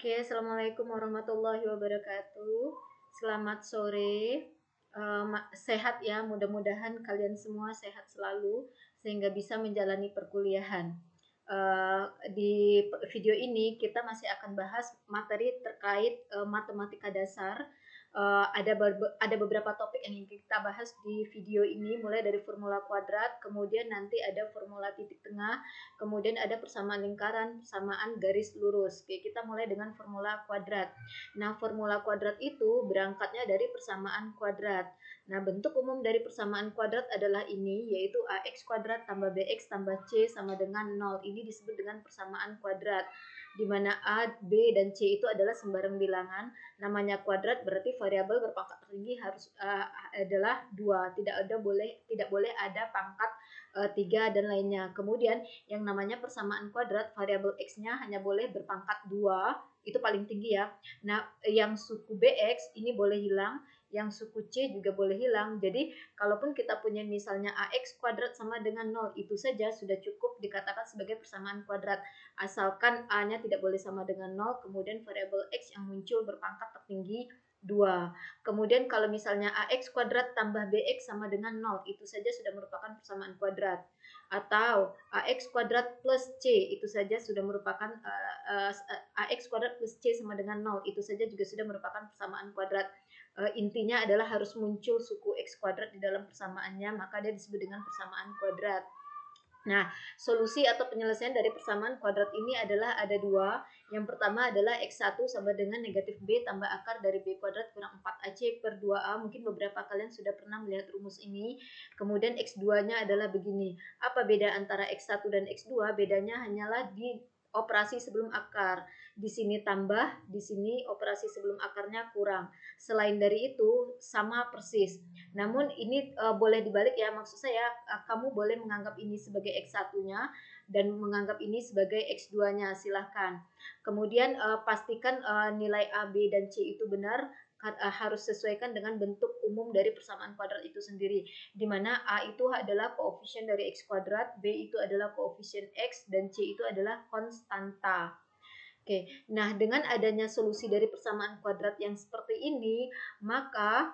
Oke, Assalamualaikum warahmatullahi wabarakatuh. Selamat sore. Sehat ya, mudah-mudahan kalian semua sehat selalu sehingga bisa menjalani perkuliahan. Di video ini kita masih akan bahas materi terkait matematika dasar. Ada beberapa topik yang ingin kita bahas di video ini, mulai dari formula kuadrat, kemudian nanti ada formula titik tengah, kemudian ada persamaan lingkaran, persamaan garis lurus. Oke, kita mulai dengan formula kuadrat. Nah, formula kuadrat itu berangkatnya dari persamaan kuadrat. Nah, bentuk umum dari persamaan kuadrat adalah ini, yaitu ax kuadrat tambah bx tambah c sama dengan 0. Ini disebut dengan persamaan kuadrat, di mana a, b, dan c itu adalah sembarang bilangan. Namanya kuadrat berarti variabel berpangkat tertinggi harus adalah 2. Tidak boleh ada pangkat 3 dan lainnya. Kemudian yang namanya persamaan kuadrat, variabel x-nya hanya boleh berpangkat 2, itu paling tinggi ya. Nah, yang suku bx ini boleh hilang, yang suku c juga boleh hilang. Jadi kalaupun kita punya misalnya ax kuadrat sama dengan 0, itu saja sudah cukup dikatakan sebagai persamaan kuadrat, asalkan a-nya tidak boleh sama dengan 0, kemudian variabel x yang muncul berpangkat tertinggi 2. Kemudian kalau misalnya ax kuadrat tambah bx sama dengan 0, itu saja sudah merupakan persamaan kuadrat. Atau ax kuadrat plus c, itu saja sudah merupakan ax kuadrat plus c sama dengan 0, itu saja juga sudah merupakan persamaan kuadrat. Intinya adalah harus muncul suku x kuadrat di dalam persamaannya, maka dia disebut dengan persamaan kuadrat. Nah, solusi atau penyelesaian dari persamaan kuadrat ini adalah ada dua. Yang pertama adalah x1 sama dengan negatif b tambah akar dari b kuadrat kurang 4ac per 2a. Mungkin beberapa kalian sudah pernah melihat rumus ini. Kemudian x2-nya adalah begini. Apa beda antara x1 dan x2? Bedanya hanyalah di operasi sebelum akar. Di sini tambah, di sini operasi sebelum akarnya kurang. Selain dari itu, sama persis. Namun ini boleh dibalik ya, maksud saya kamu boleh menganggap ini sebagai x1-nya dan menganggap ini sebagai x2-nya, silahkan. Kemudian pastikan nilai a, b, dan c itu benar, harus sesuaikan dengan bentuk umum dari persamaan kuadrat itu sendiri, di mana a itu adalah koefisien dari x kuadrat, b itu adalah koefisien x, dan c itu adalah konstanta. Oke, nah dengan adanya solusi dari persamaan kuadrat yang seperti ini, maka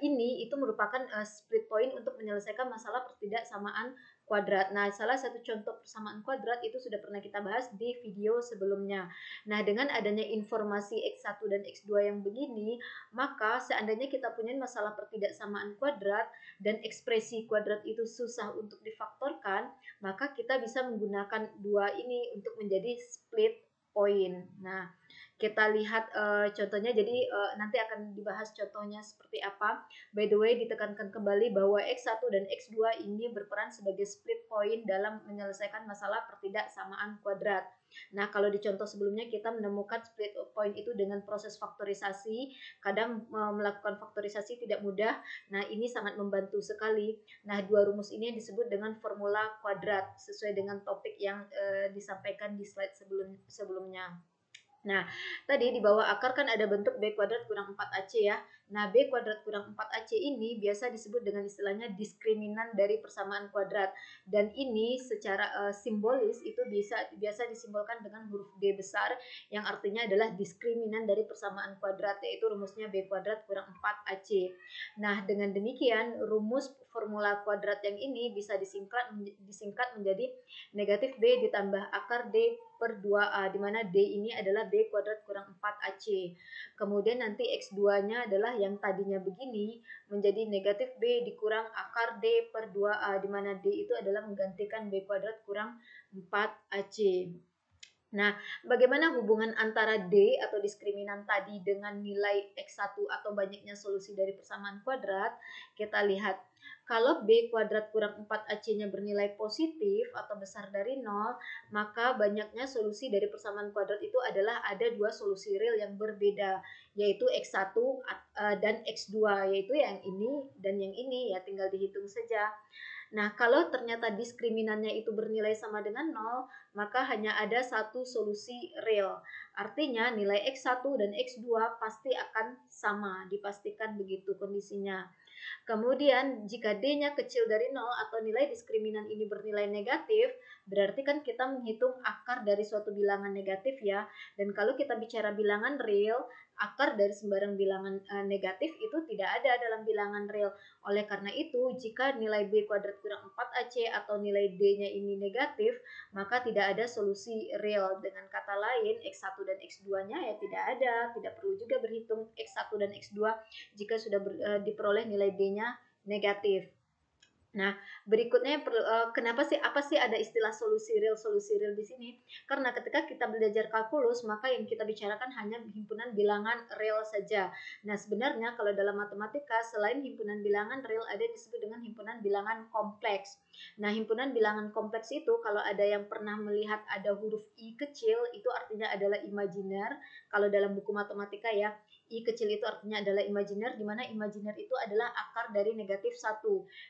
ini itu merupakan split point untuk menyelesaikan masalah pertidaksamaan kuadrat. Nah, salah satu contoh persamaan kuadrat itu sudah pernah kita bahas di video sebelumnya. Nah, dengan adanya informasi x1 dan x2 yang begini, maka seandainya kita punya masalah pertidaksamaan kuadrat dan ekspresi kuadrat itu susah untuk difaktorkan, maka kita bisa menggunakan dua ini untuk menjadi split point. Nah, kita lihat contohnya. Jadi nanti akan dibahas contohnya seperti apa. By the way, ditekankan kembali bahwa x1 dan x2 ini berperan sebagai split point dalam menyelesaikan masalah pertidaksamaan kuadrat. Nah, kalau di contoh sebelumnya kita menemukan split point itu dengan proses faktorisasi. Kadang melakukan faktorisasi tidak mudah. Nah, ini sangat membantu sekali. Nah, dua rumus ini disebut dengan formula kuadrat sesuai dengan topik yang disampaikan di slide sebelumnya. Nah, tadi di bawah akar kan ada bentuk b kuadrat kurang 4ac ya. Nah, b kuadrat kurang 4ac ini biasa disebut dengan istilahnya diskriminan dari persamaan kuadrat. Dan ini secara simbolis itu biasa disimbolkan dengan huruf D besar, yang artinya adalah diskriminan dari persamaan kuadrat, yaitu rumusnya b kuadrat kurang 4ac. Nah, dengan demikian rumus formula kuadrat yang ini bisa disingkat menjadi negatif b ditambah akar d per 2a, di mana d ini adalah b kuadrat kurang 4ac. Kemudian nanti x2-nya adalah yang tadinya begini menjadi negatif b dikurang akar d per 2a, di mana d itu adalah menggantikan b kuadrat kurang 4ac. Nah, bagaimana hubungan antara D atau diskriminan tadi dengan nilai X1 atau banyaknya solusi dari persamaan kuadrat? Kita lihat, kalau B kuadrat kurang 4AC-nya bernilai positif atau besar dari 0, maka banyaknya solusi dari persamaan kuadrat itu adalah ada dua solusi real yang berbeda, yaitu X1 dan X2, yaitu yang ini dan yang ini, ya tinggal dihitung saja. Nah, kalau ternyata diskriminannya itu bernilai sama dengan 0, maka hanya ada satu solusi real. Artinya nilai X1 dan X2 pasti akan sama, dipastikan begitu kondisinya. Kemudian jika D-nya kecil dari 0 atau nilai diskriminan ini bernilai negatif, berarti kan kita menghitung akar dari suatu bilangan negatif ya. Dan kalau kita bicara bilangan real, akar dari sembarang bilangan negatif itu tidak ada dalam bilangan real. Oleh karena itu, jika nilai B kuadrat kurang 4AC atau nilai D-nya ini negatif, maka tidak ada solusi real. Dengan kata lain, X1 dan X2-nya ya tidak ada, tidak perlu juga berhitung X1 dan X2 jika sudah diperoleh nilai D-nya negatif. Nah, berikutnya kenapa sih apa sih ada istilah solusi real di sini? Karena ketika kita belajar kalkulus, maka yang kita bicarakan hanya himpunan bilangan real saja. Nah, sebenarnya kalau dalam matematika selain himpunan bilangan real ada yang disebut dengan himpunan bilangan kompleks. Nah, himpunan bilangan kompleks itu kalau ada yang pernah melihat ada huruf I kecil itu artinya adalah imajiner. Kalau dalam buku matematika ya, I kecil itu artinya adalah imajiner, di mana imajiner itu adalah akar dari negatif 1.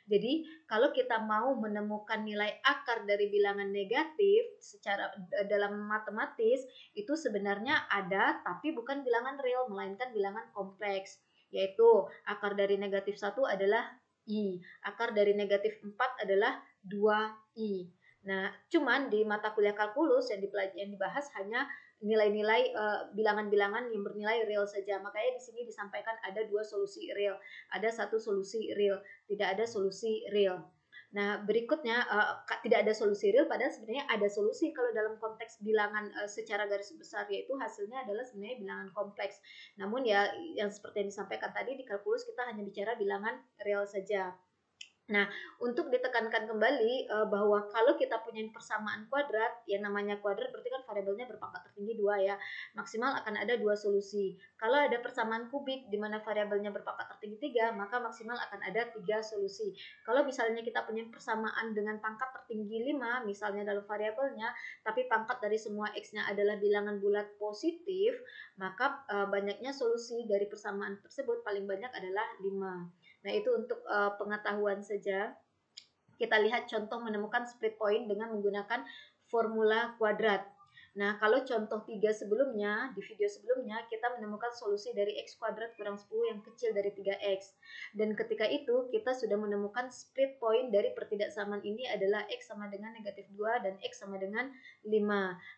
Jadi kalau kita mau menemukan nilai akar dari bilangan negatif secara dalam matematis itu sebenarnya ada tapi bukan bilangan real melainkan bilangan kompleks, yaitu akar dari negatif 1 adalah I, akar dari negatif 4 adalah 2I. Nah, cuman di mata kuliah kalkulus yang dibahas hanya nilai-nilai bilangan-bilangan yang bernilai real saja. Makanya di sini disampaikan ada 2 solusi real, ada 1 solusi real, tidak ada solusi real. Nah, berikutnya tidak ada solusi real padahal sebenarnya ada solusi kalau dalam konteks bilangan secara garis besar, yaitu hasilnya adalah sebenarnya bilangan kompleks. Namun ya yang seperti yang disampaikan tadi di kalkulus kita hanya bicara bilangan real saja. Nah, untuk ditekankan kembali bahwa kalau kita punya persamaan kuadrat, yang namanya kuadrat berarti kan variabelnya berpangkat tertinggi 2 ya, maksimal akan ada 2 solusi. Kalau ada persamaan kubik di mana variabelnya berpangkat tertinggi 3, maka maksimal akan ada 3 solusi. Kalau misalnya kita punya persamaan dengan pangkat tertinggi 5, misalnya dalam variabelnya, tapi pangkat dari semua X-nya adalah bilangan bulat positif, maka banyaknya solusi dari persamaan tersebut paling banyak adalah 5. Nah, itu untuk pengetahuan saja. Kita lihat contoh menemukan split point dengan menggunakan formula kuadrat. Nah, kalau contoh 3 sebelumnya, di video sebelumnya, kita menemukan solusi dari X kuadrat kurang 10 yang kecil dari 3X. Dan ketika itu, kita sudah menemukan split point dari pertidaksamaan ini adalah X sama dengan negatif 2 dan X sama dengan 5.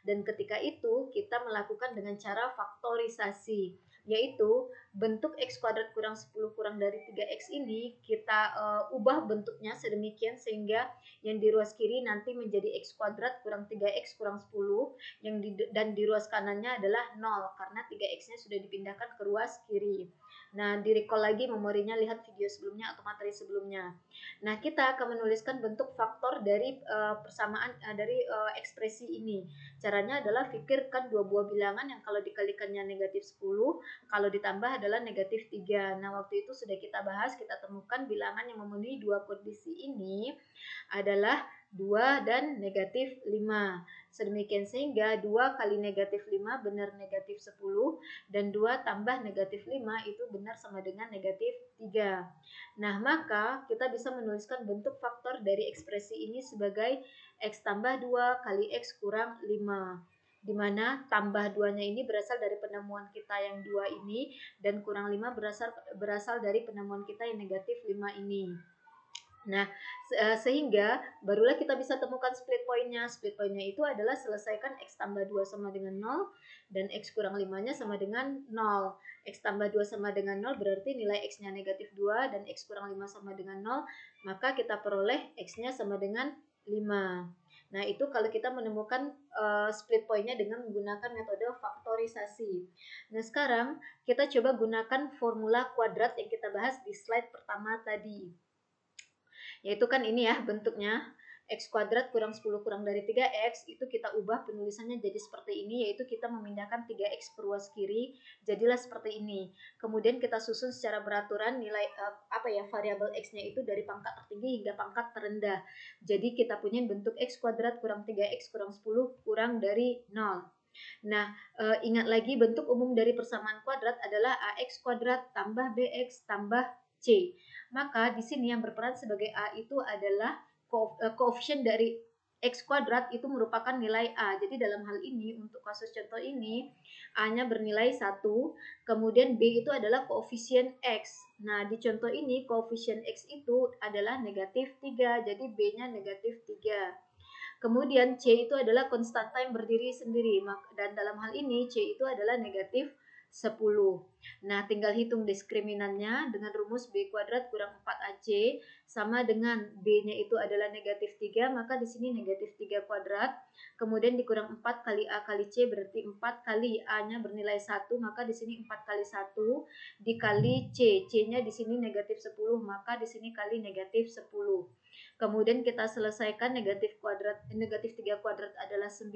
Dan ketika itu, kita melakukan dengan cara faktorisasi, yaitu bentuk X kuadrat kurang 10 kurang dari 3X ini kita ubah bentuknya sedemikian sehingga yang di ruas kiri nanti menjadi X kuadrat kurang 3X kurang 10 dan di ruas kanannya adalah 0 karena 3X-nya sudah dipindahkan ke ruas kiri. Nah, di-recall lagi memorinya, lihat video sebelumnya atau materi sebelumnya. Nah, kita akan menuliskan bentuk faktor dari persamaan dari ekspresi ini. Caranya adalah pikirkan dua buah bilangan yang kalau dikalikannya negatif 10, kalau ditambah adalah negatif 3. Nah, waktu itu sudah kita bahas, kita temukan bilangan yang memenuhi dua kondisi ini adalah 2 dan negatif 5. Sedemikian sehingga 2 kali negatif 5 benar negatif 10 dan 2 tambah negatif 5 itu benar sama dengan negatif 3. Nah, maka kita bisa menuliskan bentuk faktor dari ekspresi ini sebagai X tambah 2 kali X kurang 5. Di mana tambah 2-nya ini berasal dari penemuan kita yang 2 ini dan kurang 5 berasal dari penemuan kita yang negatif 5 ini. Nah, sehingga barulah kita bisa temukan split point-nya. Split point-nya itu adalah selesaikan X tambah 2 sama dengan 0 dan X kurang 5-nya sama dengan 0. X tambah 2 sama dengan 0 berarti nilai X-nya negatif 2 dan X kurang 5 sama dengan 0. Maka kita peroleh X-nya sama dengan 5. Nah, itu kalau kita menemukan split point-nya dengan menggunakan metode faktorisasi. Nah, sekarang kita coba gunakan formula kuadrat yang kita bahas di slide pertama tadi. Yaitu kan ini ya bentuknya, X kuadrat kurang 10 kurang dari 3X, itu kita ubah penulisannya jadi seperti ini, yaitu kita memindahkan 3X ke ruas kiri, jadilah seperti ini. Kemudian kita susun secara beraturan nilai variabel X-nya itu dari pangkat tertinggi hingga pangkat terendah. Jadi kita punya bentuk X kuadrat kurang 3X kurang 10 kurang dari 0. Nah, ingat lagi bentuk umum dari persamaan kuadrat adalah AX kuadrat tambah BX tambah C. Maka di sini yang berperan sebagai A itu adalah koefisien dari X kuadrat itu merupakan nilai A. Jadi dalam hal ini, untuk kasus contoh ini, A-nya bernilai 1, kemudian B itu adalah koefisien X. Nah, di contoh ini, koefisien X itu adalah negatif 3, jadi B-nya negatif 3. Kemudian C itu adalah konstanta yang berdiri sendiri, dan dalam hal ini C itu adalah negatif 10. Nah, tinggal hitung diskriminannya dengan rumus B kuadrat kurang 4AC sama dengan B-nya itu adalah negatif 3, maka di sini negatif 3 kuadrat, kemudian dikurang 4 kali A kali C berarti 4 kali A-nya bernilai 1, maka di sini 4 kali 1 dikali C, C-nya di sini negatif 10, maka di sini kali negatif 10. Kemudian kita selesaikan negatif 3 kuadrat adalah 9,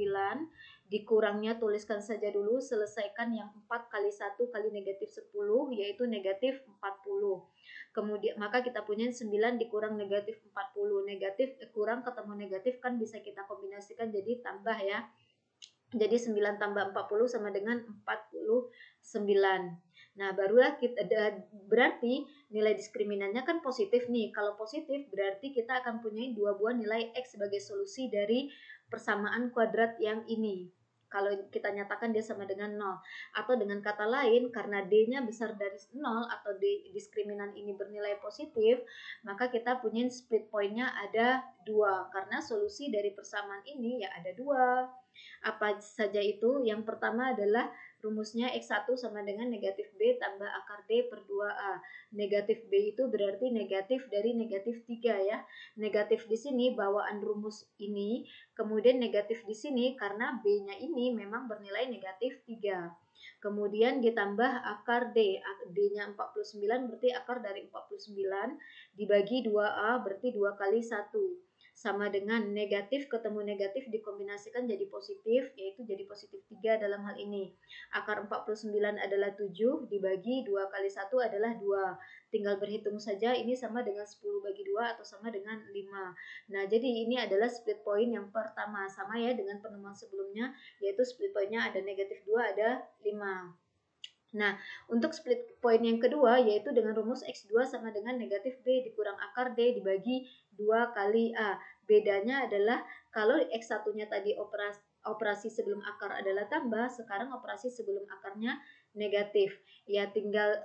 dikurangnya tuliskan saja dulu, selesaikan yang 4 kali 1 kali negatif 10 yaitu negatif 40. Kemudian maka kita punya 9 dikurang negatif 40, negatif kurang ketemu negatif kan bisa kita kombinasikan jadi tambah ya. Jadi 9 tambah 40 sama dengan 49. Nah, barulah kita berarti nilai diskriminannya kan positif nih. Kalau positif berarti kita akan punya dua buah nilai X sebagai solusi dari persamaan kuadrat yang ini. Kalau kita nyatakan dia sama dengan 0. Atau dengan kata lain, karena D-nya besar dari 0 atau D diskriminan ini bernilai positif, maka kita punya split point-nya ada 2. Karena solusi dari persamaan ini ya ada 2. Apa saja itu? Yang pertama adalah rumusnya X1 sama dengan negatif B tambah akar D per 2A. Negatif B itu berarti negatif dari negatif 3 ya. Negatif di sini bawaan rumus ini, kemudian negatif di sini karena B-nya ini memang bernilai negatif 3. Kemudian ditambah akar D. D-nya 49 berarti akar dari 49 dibagi 2A berarti 2 kali 1. Sama dengan negatif ketemu negatif dikombinasikan jadi positif, yaitu jadi positif 3 dalam hal ini. Akar 49 adalah 7, dibagi 2 kali 1 adalah 2. Tinggal berhitung saja, ini sama dengan 10 bagi 2 atau sama dengan 5. Nah, jadi ini adalah split point yang pertama. Sama ya dengan penemuan sebelumnya, yaitu split point-nya ada negatif 2, ada 5. Nah, untuk split point yang kedua yaitu dengan rumus X2 sama dengan negatif B dikurang akar D dibagi 2 kali A. Bedanya adalah kalau X1-nya tadi operasi sebelum akar adalah tambah, sekarang operasi sebelum akarnya negatif. Ya tinggal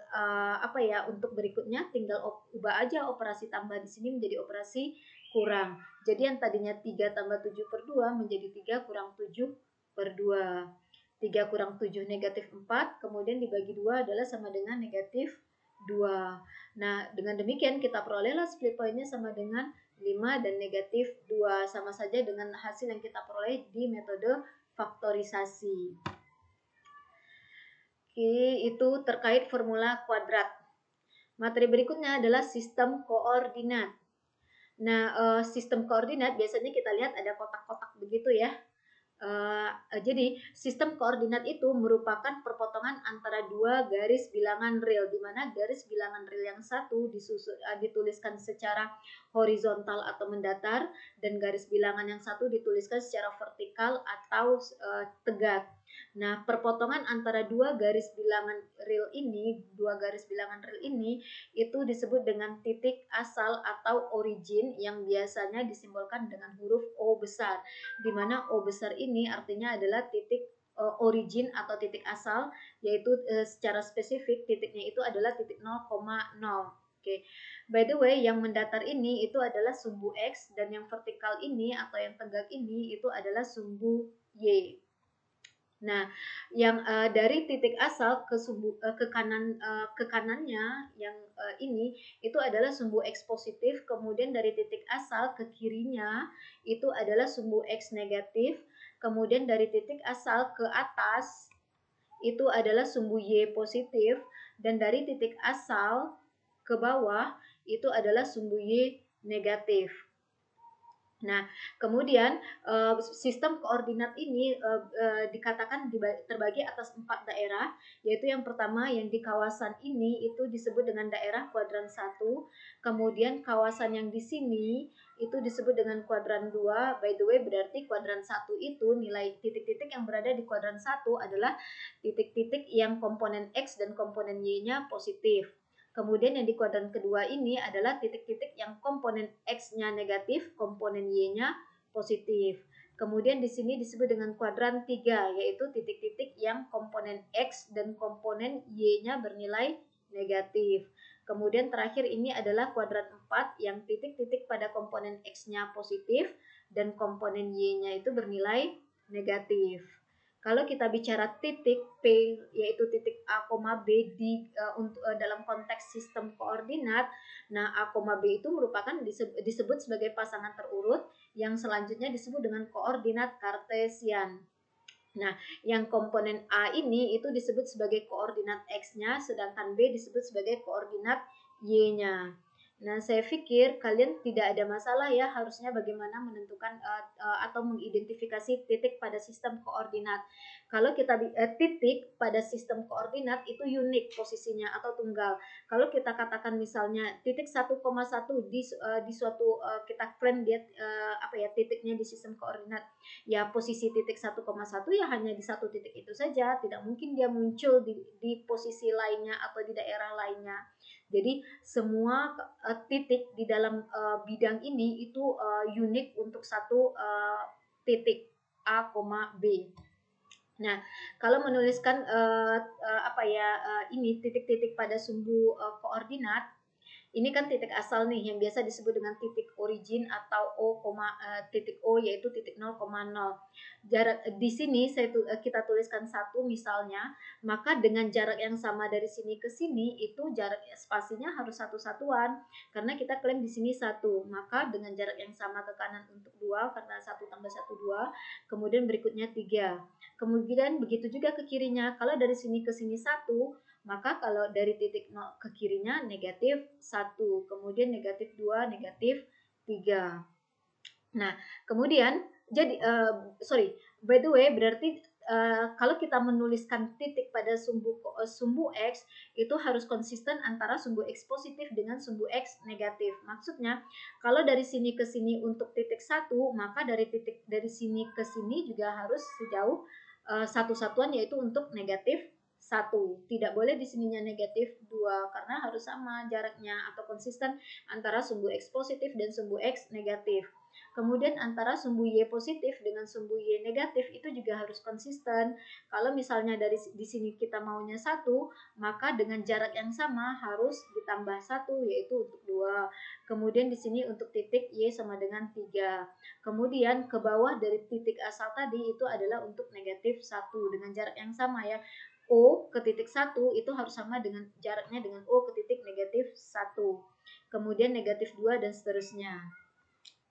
untuk berikutnya tinggal ubah aja operasi tambah di sini menjadi operasi kurang. Jadi yang tadinya 3 tambah 7 per 2 menjadi 3 kurang 7 per 2. 3 kurang 7 negatif 4, kemudian dibagi 2 adalah sama dengan negatif 2. Nah, dengan demikian kita perolehlah split point-nya sama dengan 5 dan negatif 2. Sama saja dengan hasil yang kita peroleh di metode faktorisasi. Oke, itu terkait formula kuadrat. Materi berikutnya adalah sistem koordinat. Nah, sistem koordinat biasanya kita lihat ada kotak-kotak begitu ya. Jadi sistem koordinat itu merupakan perpotongan antara dua garis bilangan real, di mana garis bilangan real yang satu dituliskan secara horizontal atau mendatar, dan garis bilangan yang satu dituliskan secara vertikal atau tegak. Nah, perpotongan antara dua garis bilangan real ini itu disebut dengan titik asal atau origin yang biasanya disimbolkan dengan huruf O besar, di mana O besar ini artinya adalah titik origin atau titik asal, yaitu secara spesifik titiknya itu adalah titik 0,0. Oke. By the way, yang mendatar ini itu adalah sumbu X, dan yang vertikal ini atau yang tegak ini itu adalah sumbu Y. Nah, yang dari titik asal ke kanannya yang ini itu adalah sumbu X positif, kemudian dari titik asal ke kirinya itu adalah sumbu X negatif, kemudian dari titik asal ke atas itu adalah sumbu Y positif, dan dari titik asal ke bawah itu adalah sumbu Y negatif. Nah, kemudian sistem koordinat ini dikatakan terbagi atas 4 daerah, yaitu yang pertama yang di kawasan ini itu disebut dengan daerah kuadran 1, kemudian kawasan yang di sini itu disebut dengan kuadran 2. By the way, berarti kuadran 1 itu nilai titik-titik yang berada di kuadran 1 adalah titik-titik yang komponen X dan komponen Y-nya positif. Kemudian yang di kuadran kedua ini adalah titik-titik yang komponen X-nya negatif, komponen Y-nya positif. Kemudian di sini disebut dengan kuadran 3, yaitu titik-titik yang komponen X dan komponen Y-nya bernilai negatif. Kemudian terakhir ini adalah kuadran 4 yang titik-titik pada komponen X-nya positif dan komponen Y-nya itu bernilai negatif. Kalau kita bicara titik P, yaitu titik A, B dalam konteks sistem koordinat, nah A, B itu merupakan disebut sebagai pasangan terurut yang selanjutnya disebut dengan koordinat kartesian. Nah, yang komponen A ini itu disebut sebagai koordinat X-nya, sedangkan B disebut sebagai koordinat Y-nya. Nah, saya pikir kalian tidak ada masalah ya harusnya bagaimana menentukan atau mengidentifikasi titik pada sistem koordinat. Kalau kita titik pada sistem koordinat itu unik posisinya atau tunggal. Kalau kita katakan misalnya titik 1,1 di suatu kita klaim dia titiknya di sistem koordinat, ya posisi titik 1,1 ya hanya di satu titik itu saja, tidak mungkin dia muncul di posisi lainnya atau di daerah lainnya. Jadi semua titik di dalam bidang ini itu unik untuk satu titik A, B. Nah, kalau menuliskan ini titik-titik pada sumbu koordinat, ini kan titik asal nih yang biasa disebut dengan titik origin atau titik O, yaitu titik 0,0. Jarak di sini kita tuliskan 1 misalnya, maka dengan jarak yang sama dari sini ke sini itu jarak spasinya harus satu satuan karena kita klaim di sini 1. Maka dengan jarak yang sama ke kanan untuk 2 karena 1 tambah 1 2, kemudian berikutnya 3. Kemudian begitu juga ke kirinya. Kalau dari sini ke sini 1, maka kalau dari titik 0 ke kirinya negatif 1, kemudian negatif 2, negatif 3. Nah, kemudian jadi by the way berarti kalau kita menuliskan titik pada sumbu X itu harus konsisten antara sumbu X positif dengan sumbu X negatif. Maksudnya kalau dari sini ke sini untuk titik 1, maka dari sini ke sini juga harus sejauh satu satuan, yaitu untuk negatif 1. Tidak boleh di sininya negatif 2 karena harus sama jaraknya atau konsisten antara sumbu X positif dan sumbu X negatif. Kemudian antara sumbu Y positif dengan sumbu Y negatif itu juga harus konsisten. Kalau misalnya di sini kita maunya 1, maka dengan jarak yang sama harus ditambah 1, yaitu untuk 2. Kemudian di sini untuk titik Y sama dengan 3. Kemudian ke bawah dari titik asal tadi itu adalah untuk negatif 1 dengan jarak yang sama ya. O ke titik 1 itu harus sama dengan jaraknya dengan O ke titik negatif 1. Kemudian negatif 2 dan seterusnya.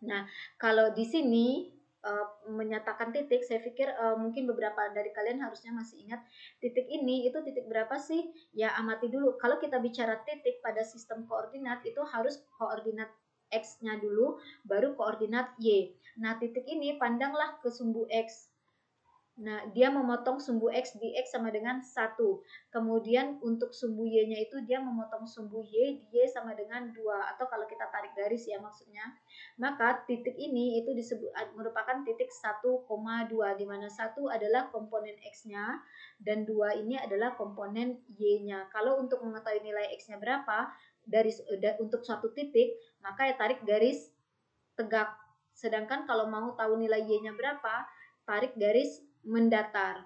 Nah, kalau di sini menyatakan titik, saya pikir mungkin beberapa dari kalian harusnya masih ingat titik ini itu titik berapa sih? Ya amati dulu. Kalau kita bicara titik pada sistem koordinat itu harus koordinat X-nya dulu, baru koordinat Y. Nah, titik ini pandanglah ke sumbu X. Nah, dia memotong sumbu X di X sama dengan 1. Kemudian untuk sumbu Y-nya itu dia memotong sumbu Y di Y sama dengan 2. Atau kalau kita tarik garis ya maksudnya. Maka titik ini itu merupakan titik 1,2. Di mana 1 adalah komponen X-nya dan 2 ini adalah komponen Y-nya. Kalau untuk mengetahui nilai X-nya berapa untuk suatu titik, maka ya tarik garis tegak. Sedangkan kalau mau tahu nilai Y-nya berapa, tarik garis mendatar.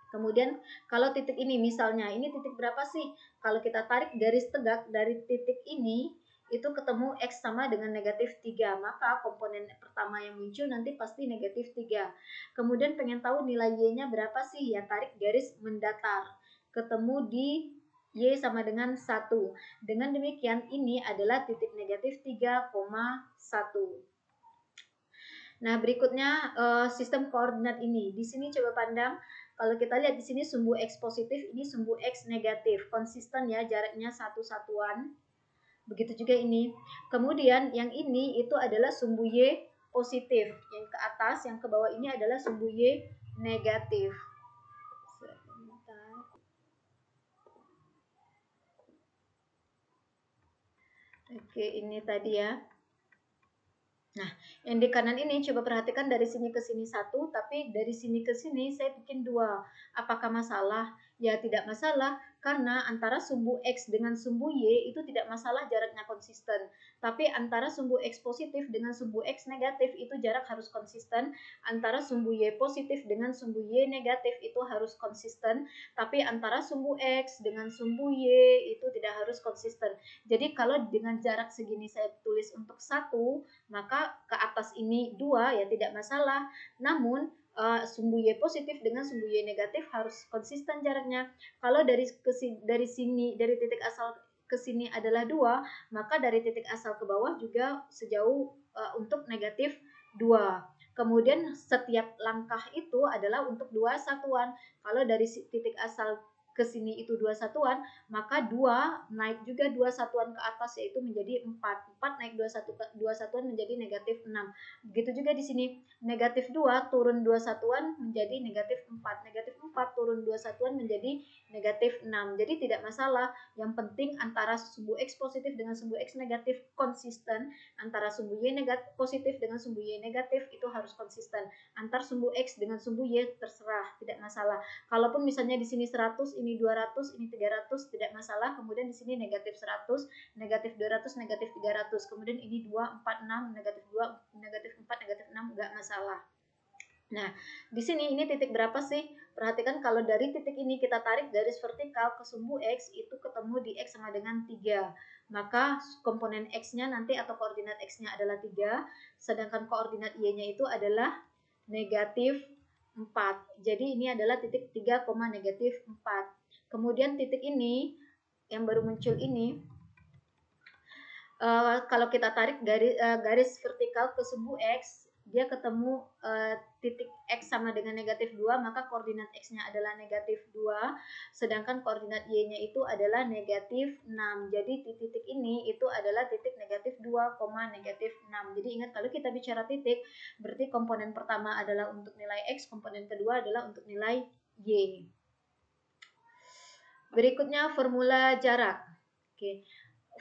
Kemudian kalau titik ini misalnya, ini titik berapa sih? Kalau kita tarik garis tegak dari titik ini, itu ketemu X sama dengan negatif 3. Maka komponen pertama yang muncul nanti pasti negatif 3. Kemudian pengen tahu nilai Y-nya berapa sih? Ya tarik garis mendatar. Ketemu di Y sama dengan 1. Dengan demikian ini adalah titik negatif 3,1. Nah, berikutnya sistem koordinat ini. Di sini coba pandang, kalau kita lihat di sini sumbu X positif, ini sumbu X negatif. Konsisten ya, jaraknya satu satuan. Begitu juga ini. Kemudian yang ini itu adalah sumbu Y positif. Yang ke atas, yang ke bawah ini adalah sumbu Y negatif. Oke, ini tadi ya. Nah, yang di kanan ini coba perhatikan dari sini ke sini 1, tapi dari sini ke sini saya bikin 2. Apakah masalah? Ya tidak masalah, Karena antara sumbu X dengan sumbu Y itu tidak masalah jaraknya konsisten. Tapi antara sumbu X positif dengan sumbu X negatif itu jarak harus konsisten. Antara sumbu Y positif dengan sumbu Y negatif itu harus konsisten. Tapi antara sumbu X dengan sumbu Y itu tidak harus konsisten. Jadi kalau dengan jarak segini saya tulis untuk 1, maka ke atas ini 2 ya tidak masalah. Namun sumbu Y positif dengan sumbu Y negatif harus konsisten jaraknya. Kalau dari sini, dari titik asal ke sini adalah 2, maka dari titik asal ke bawah juga sejauh untuk negatif 2. Kemudian setiap langkah itu adalah untuk 2 satuan. Kalau dari titik asal ke sini itu 2 satuan, maka 2 naik juga 2 satuan ke atas yaitu menjadi 4. 4 naik 2 satuan menjadi negatif 6. Begitu juga di sini, negatif 2 turun 2 satuan menjadi negatif 4. Negatif 4 turun 2 satuan menjadi negatif 6. Jadi tidak masalah, yang penting antara sumbu X positif dengan sumbu X negatif konsisten, antara sumbu Y negatif positif dengan sumbu Y negatif itu harus konsisten. Antar sumbu X dengan sumbu Y terserah, tidak masalah. Kalaupun misalnya di sini 100, ini 200, ini 300, tidak masalah. Kemudian di sini negatif 100, negatif 200, negatif 300. Kemudian ini 2, 4, 6, negatif 2, negatif 4, negatif 6, enggak masalah. Nah, di sini ini titik berapa sih? Perhatikan kalau dari titik ini kita tarik garis vertikal ke sumbu X, itu ketemu di X sama dengan 3. Maka komponen X-nya nanti atau koordinat X-nya adalah 3, sedangkan koordinat Y-nya itu adalah negatif 4. Jadi ini adalah titik 3, negatif 4. Kemudian titik ini yang baru muncul ini, kalau kita tarik garis vertikal ke sumbu X, dia ketemu titik X sama dengan negatif 2, maka koordinat X-nya adalah negatif 2, sedangkan koordinat Y-nya itu adalah negatif 6. Jadi di titik ini itu adalah titik negatif 2, negatif 6. Jadi ingat kalau kita bicara titik, berarti komponen pertama adalah untuk nilai X, komponen kedua adalah untuk nilai Y. Berikutnya formula jarak. Oke.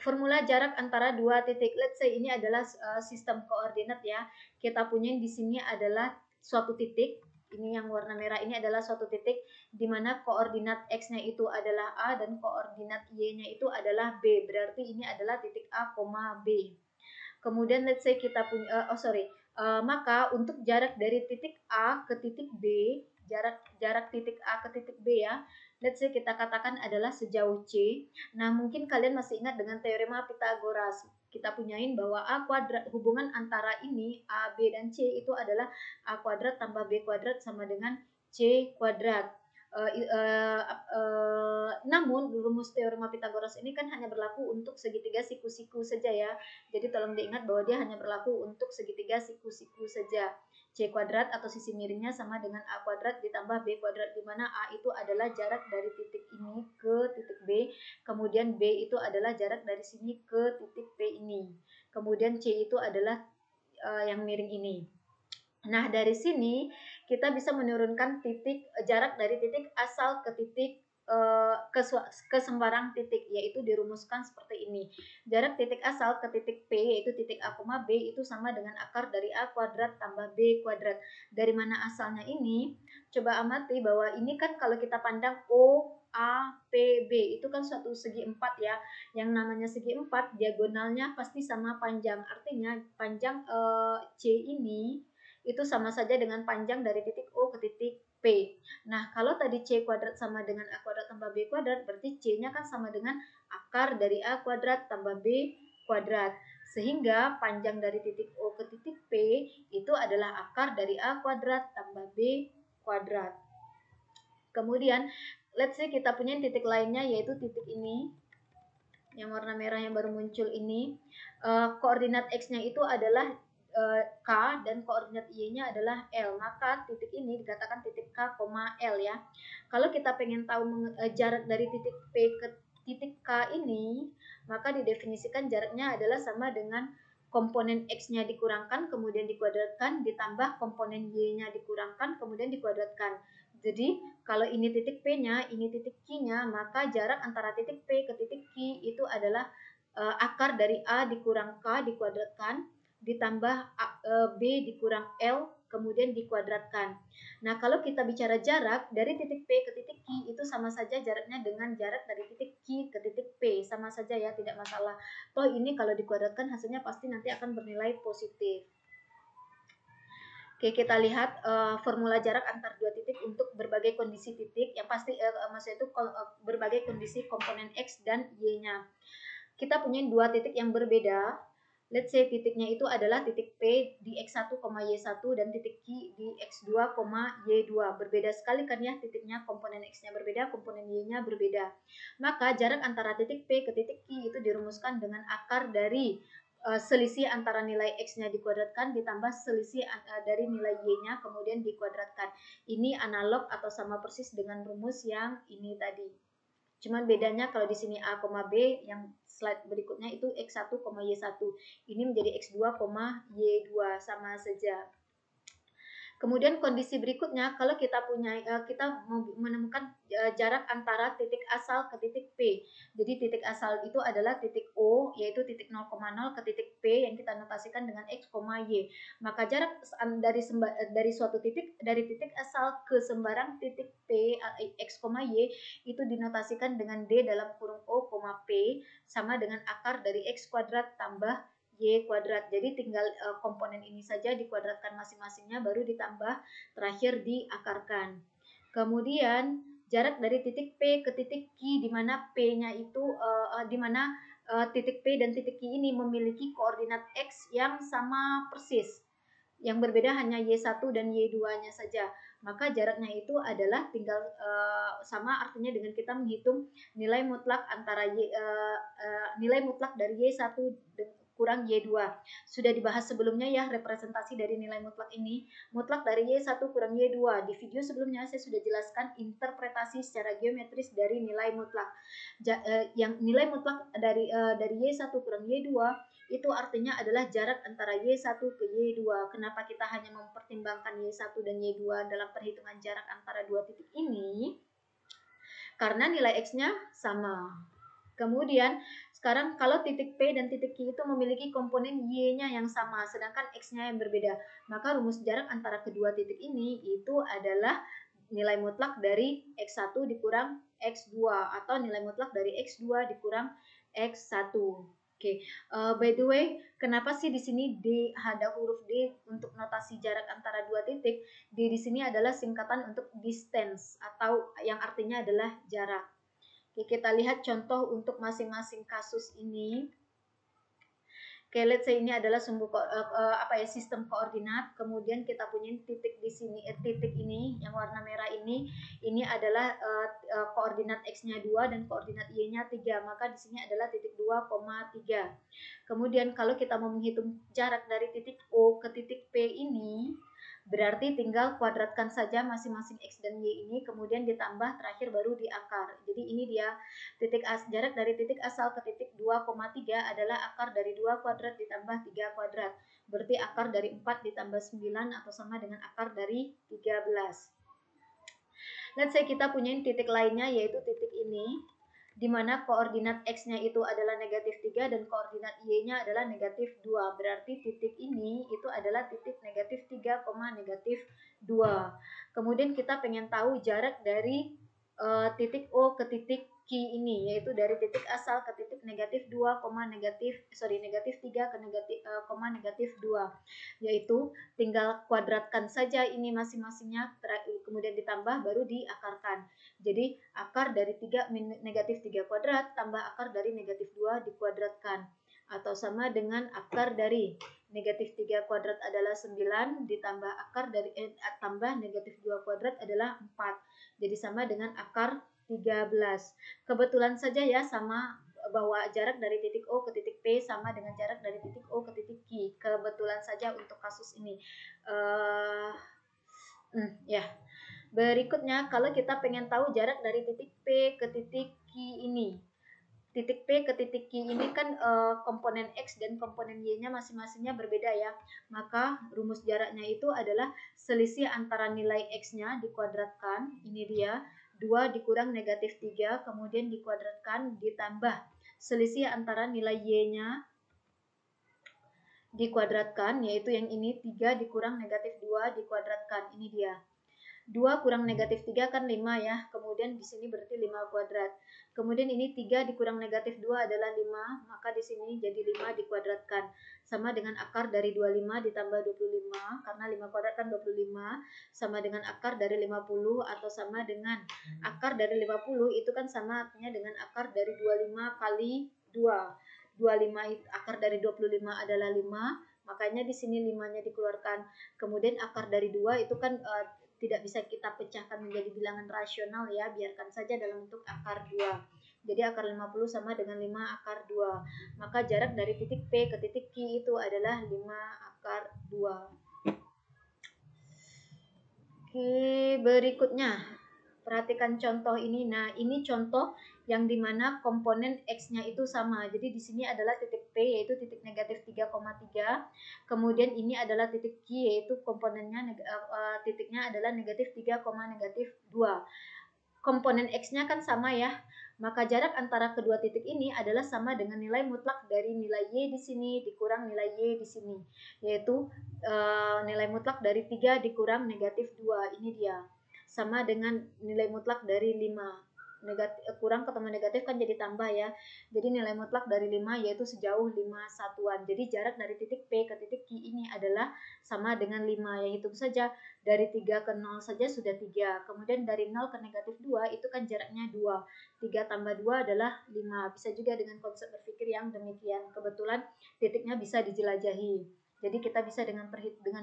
Formula jarak antara dua titik. Let's say ini adalah sistem koordinat ya. Kita punya di sini adalah suatu titik. Ini yang warna merah ini adalah suatu titik di mana koordinat X-nya itu adalah A dan koordinat Y-nya itu adalah B. Berarti ini adalah titik A, B. Kemudian let's say kita punya maka untuk jarak dari titik A ke titik B, jarak titik A ke titik B ya, let's say kita katakan adalah sejauh C. Nah, mungkin kalian masih ingat dengan teorema Pythagoras. Kita punyain bahwa A kuadrat, hubungan antara ini A, B, dan C itu adalah A kuadrat tambah B kuadrat sama dengan C kuadrat. Namun rumus teorema Pythagoras ini kan hanya berlaku untuk segitiga siku-siku saja ya. Jadi tolong diingat bahwa dia hanya berlaku untuk segitiga siku-siku saja. C kuadrat atau sisi miringnya sama dengan A kuadrat ditambah B kuadrat, di mana A itu adalah jarak dari titik ini ke titik B, kemudian B itu adalah jarak dari sini ke titik P ini, kemudian C itu adalah yang miring ini. Nah, dari sini kita bisa menurunkan jarak dari titik asal ke titik ke sembarang titik, yaitu dirumuskan seperti ini. Jarak titik asal ke titik P yaitu titik A, B itu sama dengan akar dari A kuadrat tambah B kuadrat. Dari mana asalnya ini? Coba amati bahwa ini kan kalau kita pandang O, A, P, B itu kan suatu segi 4 ya. Yang namanya segi 4 diagonalnya pasti sama panjang. Artinya panjang C ini itu sama saja dengan panjang dari titik O ke titik P. Nah, kalau tadi C kuadrat sama dengan A kuadrat tambah B kuadrat, berarti C-nya kan sama dengan akar dari A kuadrat tambah B kuadrat. Sehingga panjang dari titik O ke titik P itu adalah akar dari A kuadrat tambah B kuadrat. Kemudian, let's say kita punya titik lainnya yaitu titik ini, yang warna merah yang baru muncul ini. Koordinat X-nya itu adalah K dan koordinat Y-nya adalah L, maka titik ini dikatakan titik K, L ya. Kalau kita pengen tahu jarak dari titik P ke titik K ini, maka didefinisikan jaraknya adalah sama dengan komponen X-nya dikurangkan, kemudian dikuadratkan, ditambah komponen Y-nya dikurangkan, kemudian dikuadratkan. Jadi, kalau ini titik P-nya, ini titik Q-nya, maka jarak antara titik P ke titik Q itu adalah akar dari A dikurang K dikuadratkan, ditambah B dikurang L, kemudian dikuadratkan. Nah, kalau kita bicara jarak dari titik P ke titik Q itu itu sama saja jaraknya dengan jarak dari titik Q ke titik P, sama saja ya, tidak masalah. Toh ini kalau dikuadratkan hasilnya pasti nanti akan bernilai positif. Oke, kita lihat formula jarak antar dua titik untuk berbagai kondisi titik. Yang pasti maksudnya itu berbagai kondisi komponen X dan Y-nya. Kita punya dua titik yang berbeda. Let's say titiknya itu adalah titik P di X1, Y1 dan titik Q di X2, Y2. Berbeda sekali kan ya titiknya, komponen X-nya berbeda, komponen Y-nya berbeda. Maka jarak antara titik P ke titik Q itu dirumuskan dengan akar dari selisih antara nilai X-nya dikuadratkan ditambah selisih dari nilai Y-nya kemudian dikuadratkan. Ini analog atau sama persis dengan rumus yang ini tadi. Cuman bedanya kalau di sini A, B, yang slide berikutnya itu X1, Y1. Ini menjadi X2, Y2, sama saja. Kemudian kondisi berikutnya, kalau kita menemukan jarak antara titik asal ke titik P. Jadi titik asal itu adalah titik O, yaitu titik 0,0 ke titik P yang kita notasikan dengan X, Y. Maka jarak dari suatu titik, dari titik asal ke sembarang titik P, X, Y, itu dinotasikan dengan D dalam kurung O, P, sama dengan akar dari X kuadrat tambah Y kuadrat. Jadi tinggal komponen ini saja dikuadratkan masing-masingnya baru ditambah terakhir diakarkan. Kemudian jarak dari titik P ke titik Q di mana P-nya itu di mana titik P dan titik Q ini memiliki koordinat X yang sama persis. Yang berbeda hanya Y1 dan Y2-nya saja. Maka jaraknya itu adalah tinggal sama artinya dengan kita menghitung nilai mutlak antara nilai mutlak dari Y1 kurang Y2. Sudah dibahas sebelumnya ya representasi dari nilai mutlak ini. Mutlak dari Y1 kurang Y2. Di video sebelumnya saya sudah jelaskan interpretasi secara geometris dari nilai mutlak. Yang nilai mutlak dari Y1 kurang Y2 itu artinya adalah jarak antara Y1 ke Y2. Kenapa kita hanya mempertimbangkan Y1 dan Y2 dalam perhitungan jarak antara dua titik ini? Karena nilai X-nya sama. Kemudian sekarang kalau titik P dan titik Q itu memiliki komponen Y-nya yang sama, sedangkan X-nya yang berbeda, maka rumus jarak antara kedua titik ini itu adalah nilai mutlak dari X1 dikurang X2 atau nilai mutlak dari X2 dikurang X1. Oke, by the way, kenapa sih di sini D ada huruf D untuk notasi jarak antara dua titik? D di sini adalah singkatan untuk distance atau yang artinya adalah jarak. Oke, kita lihat contoh untuk masing-masing kasus ini. Oke, let's say ini adalah sistem koordinat. Kemudian kita punya titik di sini, titik ini yang warna merah ini adalah koordinat X-nya 2 dan koordinat Y-nya 3. Maka di sini adalah titik 2,3. Kemudian kalau kita mau menghitung jarak dari titik O ke titik P ini, berarti tinggal kuadratkan saja masing-masing X dan Y ini, kemudian ditambah terakhir baru diakar. Jadi ini dia jarak dari titik asal ke titik 2,3 adalah akar dari 2 kuadrat ditambah 3 kuadrat. Berarti akar dari 4 ditambah 9 atau sama dengan akar dari 13. Let's say kita punya titik lainnya yaitu titik ini, di mana koordinat X-nya itu adalah negatif 3 dan koordinat Y-nya adalah negatif 2. Berarti titik ini itu adalah titik negatif 3, negatif 2. Kemudian kita pengen tahu jarak dari titik O ke titik Q ini, yaitu dari titik asal ke titik negatif 2, negatif 3 ke negatif 2. Yaitu tinggal kuadratkan saja ini masing-masingnya, kemudian ditambah baru diakarkan. Jadi akar dari negatif 3 kuadrat tambah akar dari negatif 2 dikuadratkan. Atau sama dengan akar dari negatif 3 kuadrat adalah 9 ditambah akar dari tambah negatif 2 kuadrat adalah 4. Jadi sama dengan akar 13. Kebetulan saja ya sama bahwa jarak dari titik O ke titik P sama dengan jarak dari titik O ke titik Q. Kebetulan saja untuk kasus ini. Ya. Berikutnya, kalau kita pengen tahu jarak dari titik P ke titik Q ini. Titik P ke titik Q ini kan komponen X dan komponen Y-nya masing-masingnya berbeda ya. Maka rumus jaraknya itu adalah selisih antara nilai X-nya dikuadratkan, ini dia, 2 dikurang negatif 3, kemudian dikuadratkan ditambah selisih antara nilai Y-nya dikuadratkan, yaitu yang ini 3 dikurang negatif 2 dikuadratkan, ini dia. 2 kurang negatif 3 kan 5 ya, kemudian kemudian di sini berarti 5 kuadrat. Kemudian ini 3 dikurang negatif 2 adalah 5, maka di sini jadi 5 dikuadratkan. Sama dengan akar dari 25 ditambah 25, karena 5 kuadrat kan 25, sama dengan akar dari 50 atau sama dengan akar dari 50 itu kan sama artinya dengan akar dari 25 kali 2. 25 akar dari 25 adalah 5, makanya di sini 5-nya dikeluarkan. Kemudian akar dari 2 itu kan tidak bisa kita pecahkan menjadi bilangan rasional ya, biarkan saja dalam bentuk akar 2. Jadi akar 50 sama dengan 5 akar 2. Maka jarak dari titik P ke titik Q itu adalah 5 akar 2. Oke, berikutnya. Perhatikan contoh ini. Nah, ini contoh yang dimana komponen X-nya itu sama. Jadi di sini adalah titik P yaitu titik negatif 3,3. Kemudian ini adalah titik Q yaitu komponennya titiknya adalah negatif 3, negatif 2. Komponen X-nya kan sama ya. Maka jarak antara kedua titik ini adalah sama dengan nilai mutlak dari nilai Y di sini dikurang nilai Y di sini. Yaitu nilai mutlak dari 3 dikurang negatif 2. Ini dia. Sama dengan nilai mutlak dari 5. Kurang ketemu negatif kan jadi tambah ya. Jadi nilai mutlak dari 5 yaitu sejauh 5 satuan. Jadi jarak dari titik P ke titik Q ini adalah sama dengan 5. Ya hitung saja dari 3 ke 0 saja sudah 3. Kemudian dari 0 ke negatif 2 itu kan jaraknya 2. 3 tambah 2 adalah 5. Bisa juga dengan konsep berpikir yang demikian. Kebetulan titiknya bisa dijelajahi. Jadi kita bisa dengan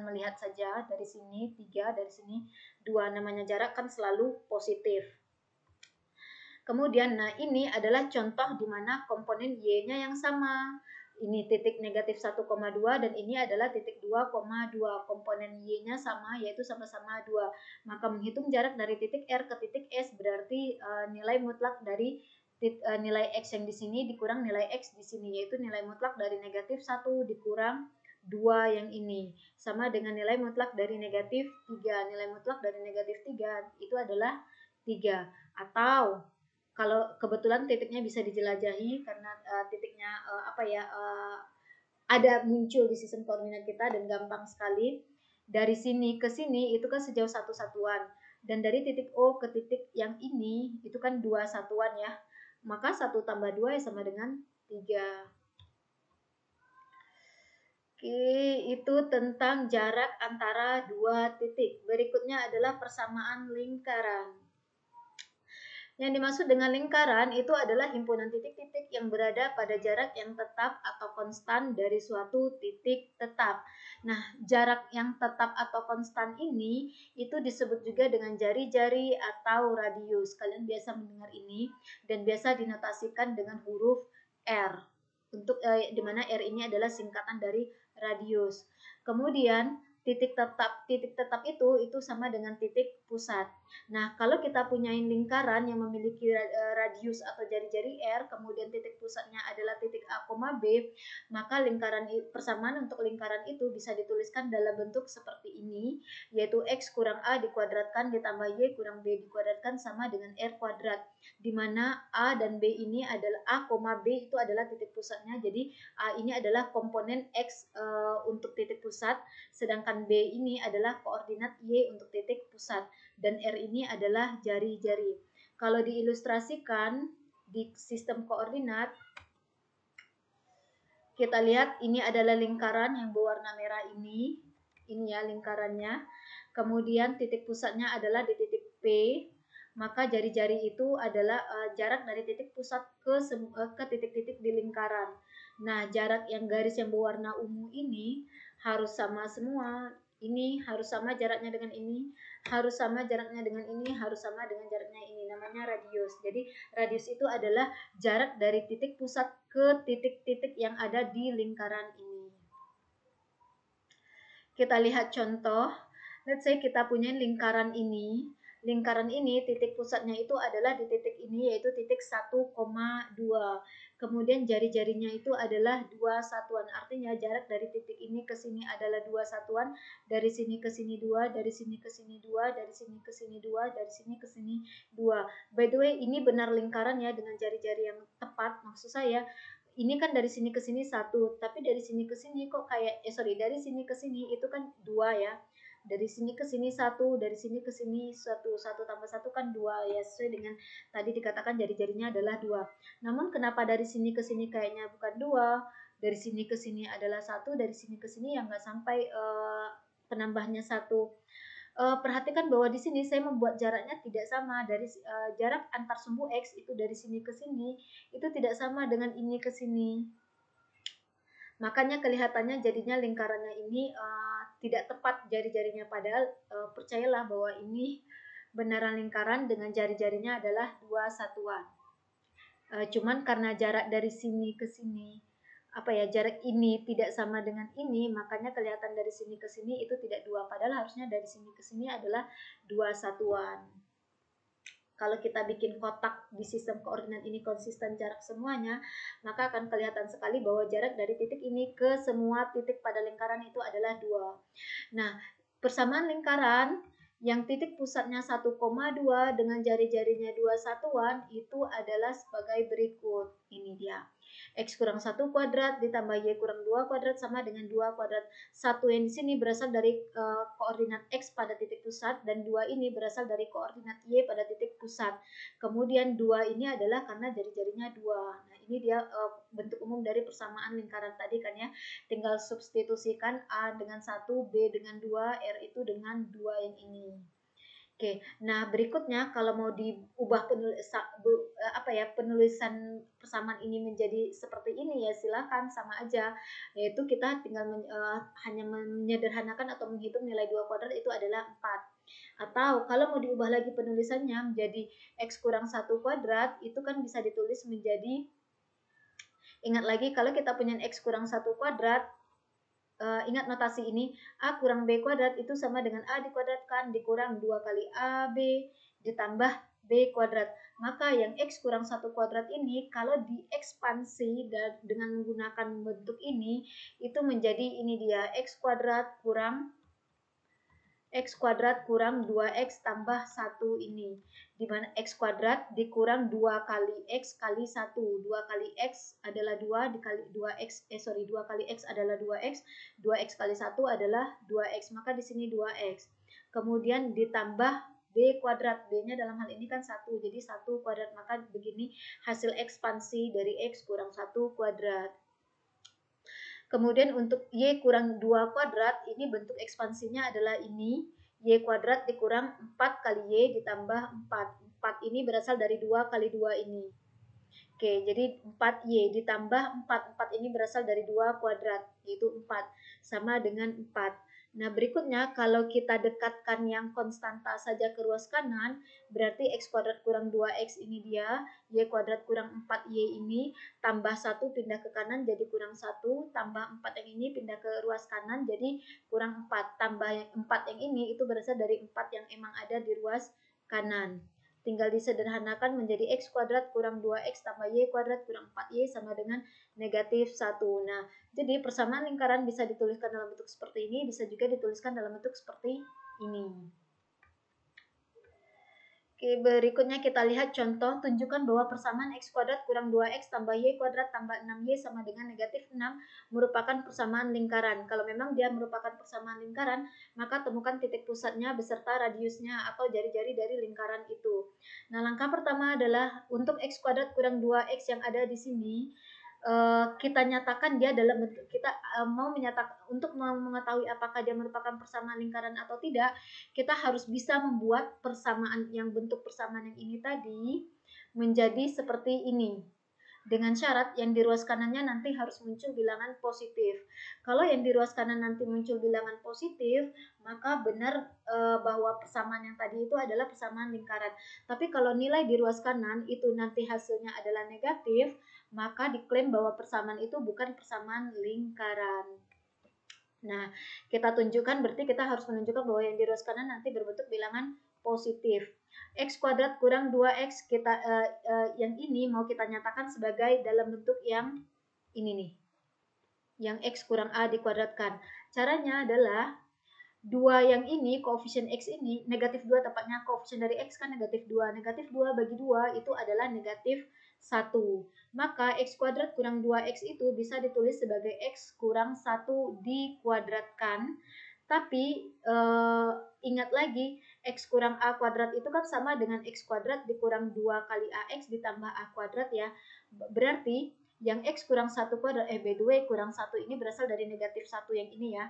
melihat saja dari sini 3, dari sini 2. Namanya jarak kan selalu positif. Kemudian, nah ini adalah contoh di mana komponen Y-nya yang sama. Ini titik negatif 1,2 dan ini adalah titik 2,2. Komponen Y-nya sama yaitu sama-sama 2. Maka menghitung jarak dari titik R ke titik S berarti nilai mutlak dari nilai X yang di sini dikurang nilai X di sini, yaitu nilai mutlak dari negatif 1 dikurang 2 yang ini. Sama dengan nilai mutlak dari negatif 3. Nilai mutlak dari negatif 3 itu adalah 3. Atau kalau kebetulan titiknya bisa dijelajahi karena titiknya ada muncul di sistem koordinat kita dan gampang sekali. Dari sini ke sini itu kan sejauh 1 satuan. Dan dari titik O ke titik yang ini itu kan 2 satuan ya. Maka 1 tambah 2 ya sama dengan 3. Oke, itu tentang jarak antara 2 titik. Berikutnya adalah persamaan lingkaran. Yang dimaksud dengan lingkaran itu adalah himpunan titik-titik yang berada pada jarak yang tetap atau konstan dari suatu titik tetap. Nah, jarak yang tetap atau konstan ini itu disebut juga dengan jari-jari atau radius. Kalian biasa mendengar ini dan biasa dinotasikan dengan huruf R. Untuk di mana R ini adalah singkatan dari radius. Kemudian titik tetap itu sama dengan titik pusat. Nah, kalau kita punya lingkaran yang memiliki radius atau jari-jari R, kemudian titik pusatnya adalah titik A, B, maka persamaan untuk lingkaran itu bisa dituliskan dalam bentuk seperti ini, yaitu X kurang A dikuadratkan ditambah Y kurang B dikuadratkan sama dengan R kuadrat, di mana A dan B ini adalah A, B itu adalah titik pusatnya, jadi A ini adalah komponen X untuk titik pusat, sedangkan B ini adalah koordinat Y untuk titik pusat, dan R ini adalah jari-jari. Kalau diilustrasikan di sistem koordinat, kita lihat ini adalah lingkaran yang berwarna merah ini ya lingkarannya. Kemudian titik pusatnya adalah di titik P, maka jari-jari itu adalah jarak dari titik pusat ke titik-titik di lingkaran. Nah, jarak yang garis yang berwarna ungu ini harus sama semua. Ini harus sama jaraknya dengan ini, harus sama jaraknya dengan ini, harus sama dengan jaraknya ini. Namanya radius. Jadi radius itu adalah jarak dari titik pusat ke titik-titik yang ada di lingkaran ini. Kita lihat contoh. Let's say kita punya lingkaran ini. Lingkaran ini titik pusatnya itu adalah di titik ini yaitu titik 1,2. Kemudian jari-jarinya itu adalah 2 satuan. Artinya jarak dari titik ini ke sini adalah 2 satuan. Dari sini ke sini 2, dari sini ke sini 2, dari sini ke sini 2, dari sini ke sini 2. By the way, ini benar lingkaran ya dengan jari-jari yang tepat. Maksud saya ini kan dari sini ke sini 1, tapi dari sini ke sini kok kayak dari sini ke sini itu kan 2 ya. Dari sini ke sini 1, dari sini ke sini 1, 1 tambah 1 kan 2 ya, sesuai dengan tadi dikatakan jari-jarinya adalah 2. Namun kenapa dari sini ke sini kayaknya bukan 2, dari sini ke sini adalah 1, dari sini ke sini yang nggak sampai penambahnya 1. Perhatikan bahwa di sini saya membuat jaraknya tidak sama, dari jarak antar sumbu X itu dari sini ke sini itu tidak sama dengan ini ke sini. Makanya kelihatannya jadinya lingkarannya ini tidak tepat jari-jarinya, padahal percayalah bahwa ini beneran lingkaran dengan jari-jarinya adalah 2 satuan. Cuman karena jarak dari sini ke sini jarak ini tidak sama dengan ini, makanya kelihatan dari sini ke sini itu tidak 2, padahal harusnya dari sini ke sini adalah 2 satuan. Kalau kita bikin kotak di sistem koordinat ini konsisten jarak semuanya, maka akan kelihatan sekali bahwa jarak dari titik ini ke semua titik pada lingkaran itu adalah 2. Nah, persamaan lingkaran yang titik pusatnya 1,2 dengan jari-jarinya 2 satuan itu adalah sebagai berikut. Ini dia. X kurang 1 kuadrat ditambah Y kurang 2 kuadrat sama dengan 2 kuadrat. 1 yang di sini berasal dari koordinat X pada titik pusat, dan 2 ini berasal dari koordinat Y pada titik pusat. Kemudian 2 ini adalah karena jari-jarinya 2. Nah, ini dia bentuk umum dari persamaan lingkaran tadi kan ya. Tinggal substitusikan A dengan 1, B dengan 2, R itu dengan 2 yang ini. Oke, nah berikutnya kalau mau diubah penulisan persamaan ini menjadi seperti ini ya silakan, sama aja, yaitu kita tinggal hanya menyederhanakan atau menghitung nilai 2 kuadrat itu adalah 4. Atau kalau mau diubah lagi penulisannya menjadi X kurang 1 kuadrat, itu kan bisa ditulis menjadi, ingat lagi kalau kita punya X kurang 1 kuadrat, ingat notasi ini, A kurang B kuadrat itu sama dengan A dikuadratkan dikurang 2 kali AB ditambah B kuadrat. Maka yang X kurang 1 kuadrat ini kalau diekspansi dengan menggunakan bentuk ini, itu menjadi ini dia, X kuadrat kurang 2X tambah 1 ini. Di mana X kuadrat dikurang 2 kali X kali 1. 2 kali X adalah 2, dikali 2X, 2 kali X adalah 2X. 2X kali 1 adalah 2X. Maka di sini 2X. Kemudian ditambah B kuadrat. B-nya dalam hal ini kan 1. Jadi 1 kuadrat. Maka begini hasil ekspansi dari X kurang 1 kuadrat. Kemudian untuk Y kurang 2 kuadrat, ini bentuk ekspansinya adalah ini. Y kuadrat dikurang 4 kali Y ditambah 4. 4 ini berasal dari 2 kali 2 ini. Oke, jadi 4Y ditambah 4. 4 ini berasal dari 2 kuadrat, yaitu 4. Sama dengan 4. Nah, berikutnya kalau kita dekatkan yang konstanta saja ke ruas kanan, berarti X kuadrat kurang 2X ini dia, Y kuadrat kurang 4Y ini, tambah 1 pindah ke kanan jadi kurang 1, tambah 4 yang ini pindah ke ruas kanan jadi kurang 4, tambah yang 4 yang ini itu berasal dari 4 yang emang ada di ruas kanan. Tinggal disederhanakan menjadi X kuadrat kurang 2X tambah Y kuadrat kurang 4Y sama dengan negatif 1. Nah, jadi persamaan lingkaran bisa dituliskan dalam bentuk seperti ini, bisa juga dituliskan dalam bentuk seperti ini. Oke, berikutnya kita lihat contoh, tunjukkan bahwa persamaan X kuadrat kurang 2X tambah Y kuadrat tambah 6Y sama dengan negatif 6 merupakan persamaan lingkaran. Kalau memang dia merupakan persamaan lingkaran, maka temukan titik pusatnya beserta radiusnya atau jari-jari dari lingkaran itu. Nah, langkah pertama adalah untuk X kuadrat kurang 2X yang ada di sini, kita nyatakan dia dalam bentuk, kita mau menyatakan untuk mengetahui apakah dia merupakan persamaan lingkaran atau tidak, kita harus bisa membuat persamaan yang bentuk persamaan yang ini tadi menjadi seperti ini. Dengan syarat yang di ruas kanannya nanti harus muncul bilangan positif. Kalau yang di ruas kanan nanti muncul bilangan positif, maka benar bahwa persamaan yang tadi itu adalah persamaan lingkaran. Tapi kalau nilai di ruas kanan itu nanti hasilnya adalah negatif, maka diklaim bahwa persamaan itu bukan persamaan lingkaran. Nah, kita tunjukkan, berarti kita harus menunjukkan bahwa yang di ruas kanan nanti berbentuk bilangan positif. X kuadrat kurang 2X yang ini mau kita nyatakan sebagai dalam bentuk yang ini nih. Yang X kurang A dikuadratkan. Caranya adalah 2 yang ini, koefisien X ini, negatif 2 tepatnya, koefisien dari X kan negatif 2. Negatif 2 bagi 2 itu adalah negatif 1. Maka X kuadrat kurang 2X itu bisa ditulis sebagai X kurang 1 dikuadratkan Tapi ingat lagi, X kurang A kuadrat itu kan sama dengan X kuadrat dikurang 2 kali AX ditambah A kuadrat ya. Berarti yang X kurang 1 kuadrat, by the way kurang 1 ini berasal dari negatif 1 yang ini ya.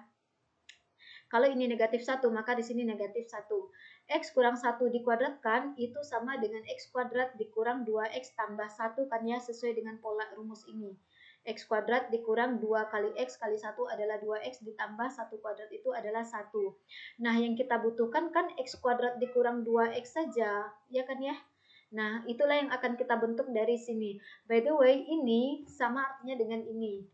Kalau ini negatif 1, maka di sini negatif 1. X kurang 1 dikuadratkan itu sama dengan X kuadrat dikurang 2X tambah 1 kan ya, sesuai dengan pola rumus ini. X kuadrat dikurang 2 kali X kali 1 adalah 2X ditambah 1 kuadrat itu adalah 1. Nah, yang kita butuhkan kan X kuadrat dikurang 2X saja, ya kan ya? Nah, itulah yang akan kita bentuk dari sini. By the way, ini sama artinya dengan ini.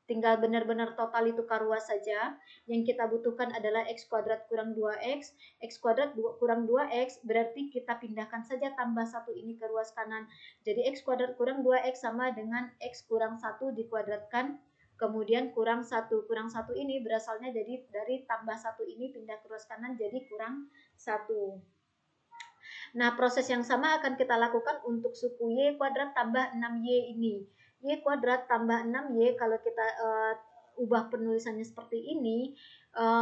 Tinggal benar-benar total tukar ruas saja. Yang kita butuhkan adalah X kuadrat kurang 2X. X kuadrat kurang 2X berarti kita pindahkan saja tambah 1 ini ke ruas kanan. Jadi X kuadrat kurang 2X sama dengan X kurang 1 dikuadratkan. Kemudian kurang 1. Kurang 1 ini berasalnya jadi dari tambah 1 ini pindah ke ruas kanan jadi kurang 1. Nah, proses yang sama akan kita lakukan untuk suku Y kuadrat tambah 6Y ini. Y kuadrat tambah 6Y kalau kita ubah penulisannya seperti ini,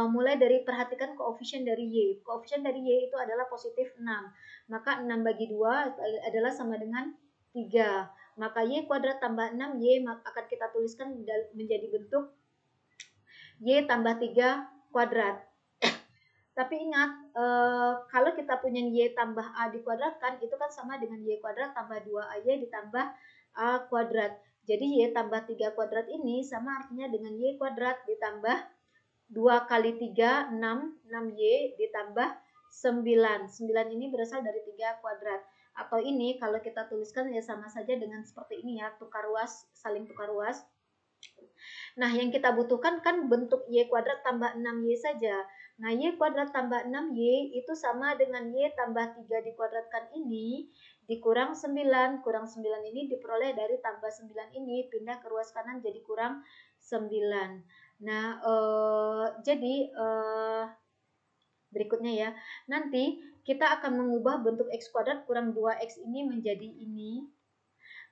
mulai dari perhatikan koefisien dari Y. Koefisien dari Y itu adalah positif 6. Maka 6 bagi 2 adalah sama dengan 3. Maka Y kuadrat tambah 6Y akan kita tuliskan menjadi bentuk Y tambah 3 kuadrat. Tapi ingat, kalau kita punya Y tambah A dikuadratkan, itu kan sama dengan Y kuadrat tambah 2AY ditambah A kuadrat. Jadi Y tambah 3 kuadrat ini sama artinya dengan Y kuadrat ditambah 2 kali 3, 6. 6Y ditambah 9. 9 ini berasal dari 3 kuadrat. Atau ini kalau kita tuliskan ya sama saja dengan seperti ini ya, tukar ruas, saling tukar ruas. Nah, yang kita butuhkan kan bentuk Y kuadrat tambah 6Y saja. Nah, Y kuadrat tambah 6Y itu sama dengan Y tambah 3 dikuadratkan ini dikurang 9. Kurang 9 ini diperoleh dari tambah 9 ini pindah ke ruas kanan jadi kurang 9. Nah, berikutnya ya. Nanti kita akan mengubah bentuk X kuadrat kurang 2X ini menjadi ini.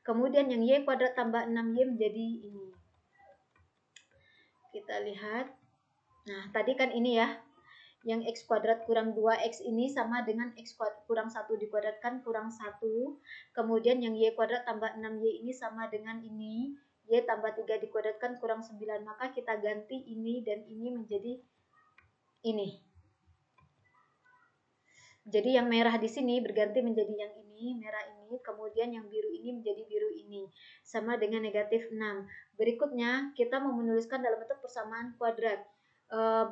Kemudian yang Y kuadrat tambah 6Y menjadi ini. Kita lihat. Nah, tadi kan ini ya. Yang X kuadrat kurang 2X ini sama dengan X kuadrat kurang 1 dikuadratkan kurang 1. Kemudian yang Y kuadrat tambah 6Y ini sama dengan ini. Y tambah 3 dikuadratkan kurang 9. Maka kita ganti ini dan ini menjadi ini. Jadi yang merah di sini berganti menjadi yang ini, merah ini. Kemudian yang biru ini menjadi biru ini. Sama dengan negatif 6. Berikutnya kita mau menuliskan dalam bentuk persamaan kuadrat.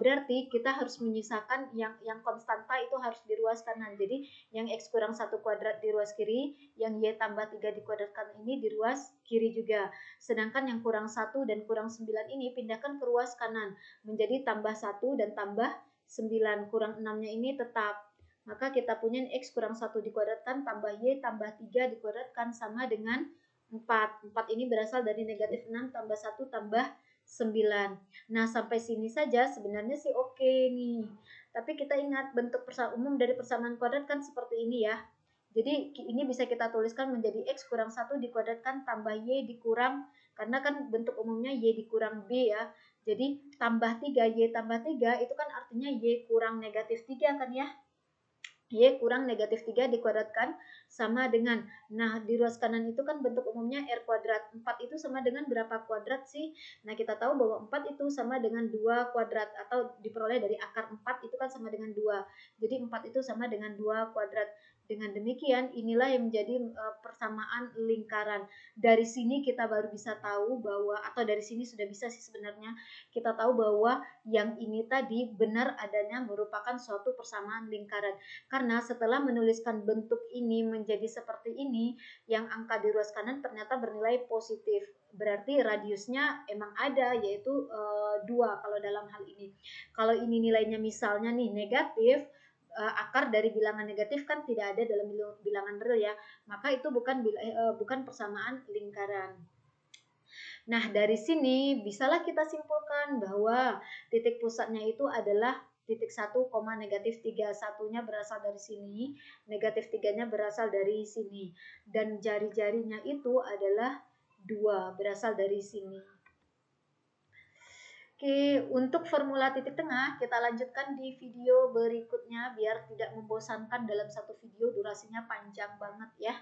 Berarti kita harus menyisakan yang konstanta itu harus di ruas kanan. Jadi yang X kurang 1 kuadrat di ruas kiri, yang Y tambah 3 dikuadratkan ini di ruas kiri juga. Sedangkan yang kurang 1 dan kurang 9 ini pindahkan ke ruas kanan. Menjadi tambah 1 dan tambah 9. Kurang 6-nya ini tetap. Maka kita punya X kurang 1 dikuadratkan tambah Y tambah 3 dikuadratkan sama dengan 4. 4 ini berasal dari negatif 6 tambah 1 tambah 9. Nah, sampai sini saja sebenarnya sih oke nih. Tapi kita ingat bentuk umum dari persamaan kuadrat kan seperti ini ya. Jadi ini bisa kita tuliskan menjadi X kurang 1 dikuadratkan tambah Y dikurang, karena kan bentuk umumnya Y dikurang B ya. Jadi tambah 3, Y tambah 3 itu kan artinya Y kurang negatif 3 kan ya. Y kurang negatif 3 dikuadratkan sama dengan, nah di ruas kanan itu kan bentuk umumnya R kuadrat. 4 itu sama dengan berapa kuadrat sih? Nah, kita tahu bahwa 4 itu sama dengan 2 kuadrat atau diperoleh dari akar 4 itu kan sama dengan 2. Jadi 4 itu sama dengan 2 kuadrat. Dengan demikian, inilah yang menjadi persamaan lingkaran. Dari sini kita baru bisa tahu bahwa, atau dari sini sudah bisa sih sebenarnya, kita tahu bahwa yang ini tadi benar adanya merupakan suatu persamaan lingkaran. Karena setelah menuliskan bentuk ini menjadi seperti ini, yang angka di ruas kanan ternyata bernilai positif. Berarti radiusnya emang ada, yaitu 2 kalau dalam hal ini. Kalau ini nilainya misalnya nih negatif, akar dari bilangan negatif kan tidak ada dalam bilangan real ya, maka itu bukan persamaan lingkaran. Nah, dari sini bisalah kita simpulkan bahwa titik pusatnya itu adalah titik 1, negatif 3. Satunya berasal dari sini, negatif 3-nya berasal dari sini. Dan jari-jarinya itu adalah 2, berasal dari sini. Oke, untuk formula titik tengah kita lanjutkan di video berikutnya biar tidak membosankan dalam satu video durasinya panjang banget ya.